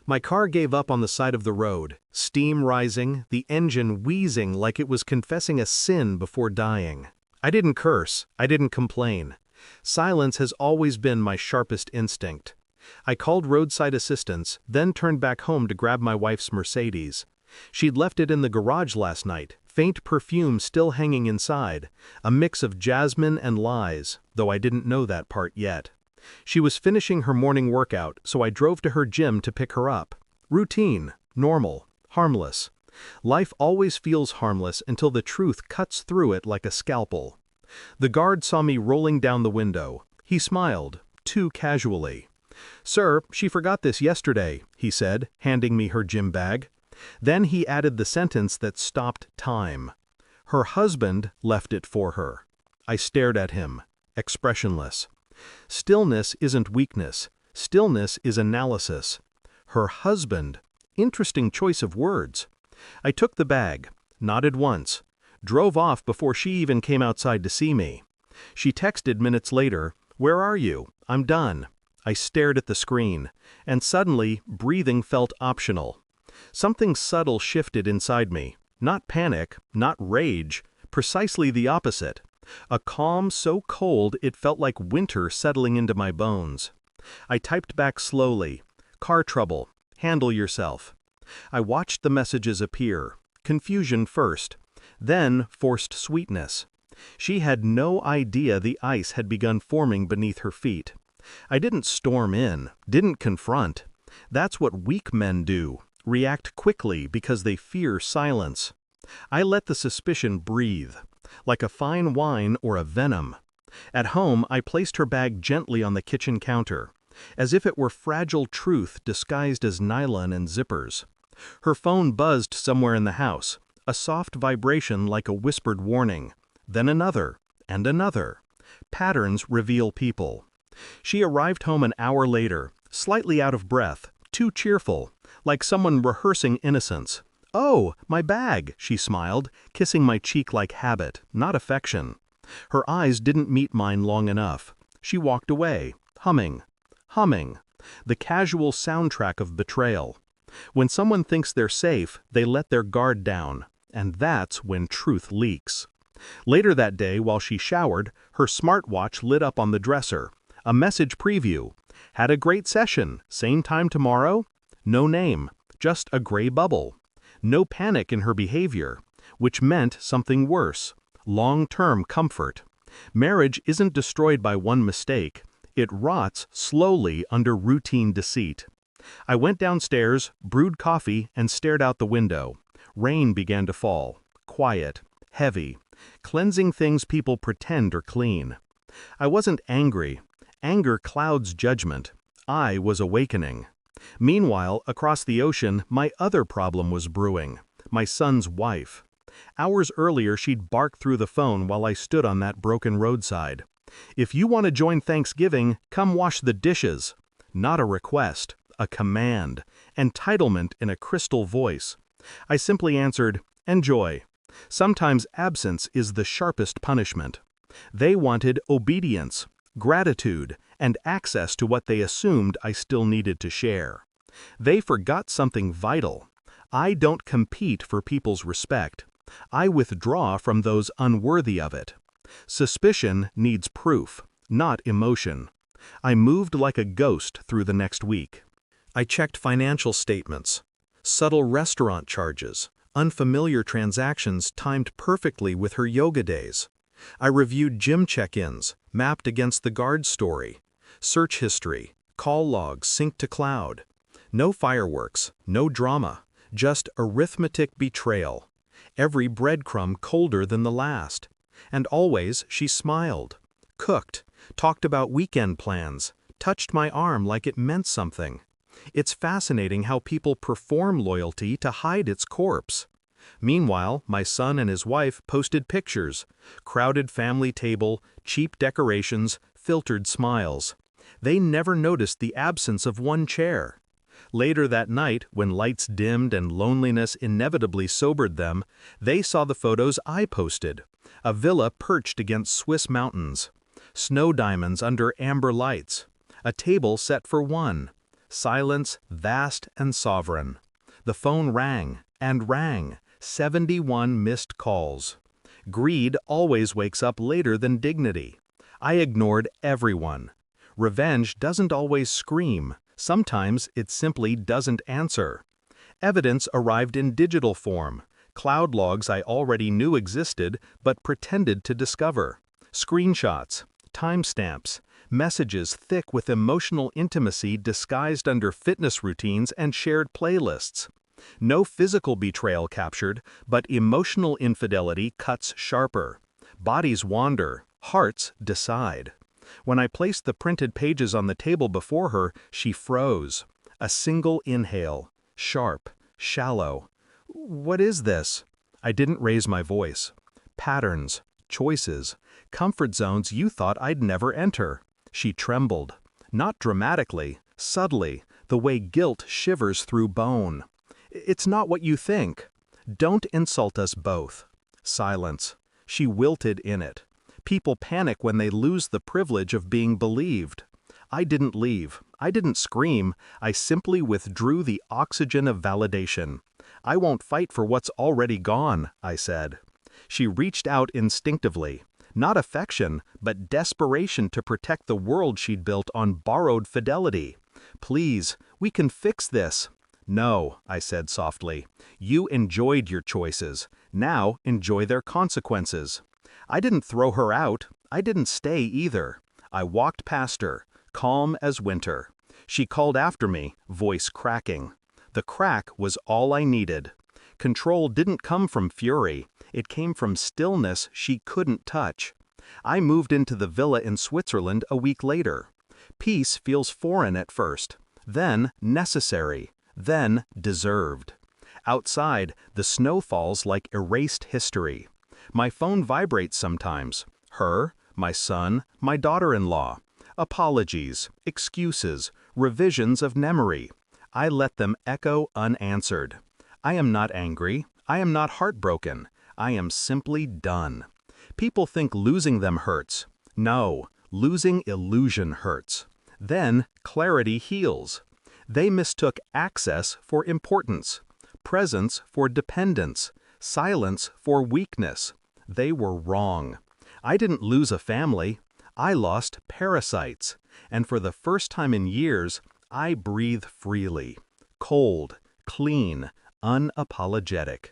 My car gave up on the side of the road, steam rising, the engine wheezing like it was confessing a sin before dying. I didn't curse, I didn't complain. Silence has always been my sharpest instinct. I called roadside assistance, then turned back home to grab my wife's Mercedes. She'd left it in the garage last night, faint perfume still hanging inside, a mix of jasmine and lies, though I didn't know that part yet. She was finishing her morning workout, so I drove to her gym to pick her up. Routine, normal, harmless. Life always feels harmless until the truth cuts through it like a scalpel. The guard saw me rolling down the window. He smiled, too casually. "Sir, she forgot this yesterday," he said, handing me her gym bag. Then he added the sentence that stopped time. "Her husband left it for her." I stared at him, expressionless. Stillness isn't weakness. Stillness is analysis. Her husband. Interesting choice of words. I took the bag, nodded once, drove off before she even came outside to see me. She texted minutes later, "Where are you? I'm done." I stared at the screen, and suddenly, breathing felt optional. Something subtle shifted inside me. Not panic, not rage, precisely the opposite. A calm so cold it felt like winter settling into my bones. I typed back slowly, "Car trouble, handle yourself." I watched the messages appear, confusion first, then forced sweetness. She had no idea the ice had begun forming beneath her feet. I didn't storm in, didn't confront. That's what weak men do, react quickly because they fear silence. I let the suspicion breathe, like a fine wine or a venom. At home, I placed her bag gently on the kitchen counter, as if it were fragile truth disguised as nylon and zippers. Her phone buzzed somewhere in the house, a soft vibration like a whispered warning. Then another, and another. Patterns reveal people. She arrived home an hour later, slightly out of breath, too cheerful, like someone rehearsing innocence. "Oh, my bag," she smiled, kissing my cheek like habit, not affection. Her eyes didn't meet mine long enough. She walked away, humming. Humming. The casual soundtrack of betrayal. When someone thinks they're safe, they let their guard down, and that's when truth leaks. Later that day, while she showered, her smartwatch lit up on the dresser. A message preview. "Had a great session. Same time tomorrow?" No name, just a gray bubble. No panic in her behavior, which meant something worse. Long-term comfort. Marriage isn't destroyed by one mistake. It rots slowly under routine deceit. I went downstairs, brewed coffee, and stared out the window. Rain began to fall. Quiet. Heavy. Cleansing things people pretend are clean. I wasn't angry. Anger clouds judgment. I was awakening. Meanwhile, across the ocean, my other problem was brewing. My son's wife. Hours earlier, she'd barked through the phone while I stood on that broken roadside. "If you want to join Thanksgiving, come wash the dishes." Not a request, a command, entitlement in a crystal voice. I simply answered, "Enjoy." Sometimes absence is the sharpest punishment. They wanted obedience, gratitude, and access to what they assumed I still needed to share. They forgot something vital. I don't compete for people's respect. I withdraw from those unworthy of it. Suspicion needs proof, not emotion. I moved like a ghost through the next week. I checked financial statements, subtle restaurant charges, unfamiliar transactions timed perfectly with her yoga days. I reviewed gym check-ins, mapped against the guard story, search history, call logs synced to cloud. No fireworks, no drama, just arithmetic betrayal. Every breadcrumb colder than the last. And always she smiled, cooked, talked about weekend plans, touched my arm like it meant something. It's fascinating how people perform loyalty to hide its corpse. Meanwhile, my son and his wife posted pictures, crowded family table, cheap decorations, filtered smiles. They never noticed the absence of one chair. Later that night, when lights dimmed and loneliness inevitably sobered them, they saw the photos I posted. A villa perched against Swiss mountains. Snow diamonds under amber lights. A table set for one. Silence vast and sovereign. The phone rang and rang, 71 missed calls. Greed always wakes up later than dignity. I ignored everyone. Revenge doesn't always scream. Sometimes it simply doesn't answer. Evidence arrived in digital form. Cloud logs I already knew existed but pretended to discover. Screenshots, timestamps, messages thick with emotional intimacy disguised under fitness routines and shared playlists. No physical betrayal captured, but emotional infidelity cuts sharper. Bodies wander, hearts decide. When I placed the printed pages on the table before her, she froze. A single inhale, sharp, shallow. "What is this?" I didn't raise my voice. "Patterns, choices, comfort zones you thought I'd never enter." She trembled. Not dramatically, subtly, the way guilt shivers through bone. "It's not what you think." "Don't insult us both." Silence. She wilted in it. People panic when they lose the privilege of being believed. I didn't leave. I didn't scream. I simply withdrew the oxygen of validation. "I won't fight for what's already gone," I said. She reached out instinctively. Not affection, but desperation to protect the world she'd built on borrowed fidelity. "Please, we can fix this." "No," I said softly. "You enjoyed your choices. Now enjoy their consequences." I didn't throw her out. I didn't stay either. I walked past her, calm as winter. She called after me, voice cracking. The crack was all I needed. Control didn't come from fury. It came from stillness she couldn't touch. I moved into the villa in Switzerland a week later. Peace feels foreign at first, then necessary, then deserved. Outside, the snow falls like erased history. My phone vibrates sometimes. Her, my son, my daughter-in-law. Apologies, excuses, revisions of memory. I let them echo unanswered. I am not angry. I am not heartbroken. I am simply done. People think losing them hurts. No, losing illusion hurts. Then clarity heals. They mistook access for importance, presence for dependence, silence for weakness. They were wrong. I didn't lose a family. I lost parasites. And for the first time in years, I breathe freely. Cold, clean, unapologetic.